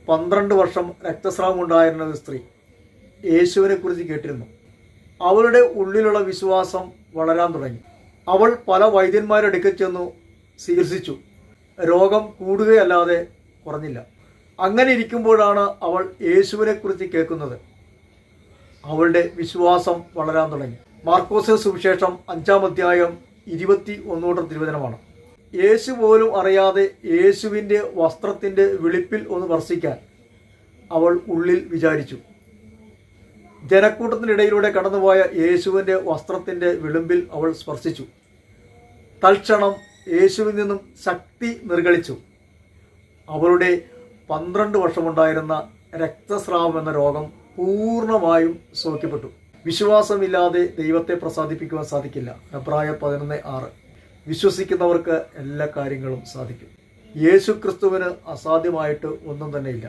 12 വർഷം രക്തസ്രാവം ഉണ്ടായിരുന്ന ഒരു സ്ത്രീ യേശുവിനെ കുറിച്ച് കേട്ടിരുന്നു. അവളുടെ ഉള്ളിലുള്ള വിശ്വാസം വളരാൻ തുടങ്ങി. അവൾ പല വൈദ്യന്മാരുടെ അടുക്കൽ ചെന്നു ചികിത്സിച്ചു. രോഗം കൂടുകയല്ലാതെ കുറഞ്ഞില്ല. അങ്ങനെ ഇരിക്കുമ്പോഴാണ് അവൾ യേശുവിനെ കുറിച്ച് കേൾക്കുന്നത്. അവളുടെ വിശ്വാസം വളരാൻ തുടങ്ങി. മാർക്കോസ് സുവിശേഷം 5-ാം അധ്യായം 21 തിരുവചനമാണ്. യേശു പോലും അറിയാതെ യേശുവിൻ്റെ വസ്ത്രത്തിൻ്റെ വിളിപ്പിൽ ഒന്ന് സ്പർശിക്കാൻ അവൾ ഉള്ളിൽ വിചാരിച്ചു. ജനക്കൂട്ടത്തിനിടയിലൂടെ കടന്നുപോയ യേശുവിൻ്റെ വസ്ത്രത്തിൻ്റെ വിളിമ്പിൽ അവൾ സ്പർശിച്ചു. തൽക്ഷണം യേശുവിൽ നിന്നും ശക്തി നിർഗളിച്ചു. അവളുടെ 12 വർഷമുണ്ടായിരുന്ന രക്തസ്രാവം എന്ന രോഗം പൂർണ്ണമായും സൗഖ്യപ്പെട്ടു. വിശ്വാസമില്ലാതെ ദൈവത്തെ പ്രസാദിപ്പിക്കുവാൻ സാധിക്കില്ല. എബ്രായർ 11:6. വിശ്വസിക്കുന്നവർക്ക് എല്ലാ കാര്യങ്ങളും സാധിക്കും. യേശു ക്രിസ്തുവിന് അസാധ്യമായിട്ട് ഒന്നും തന്നെയില്ല.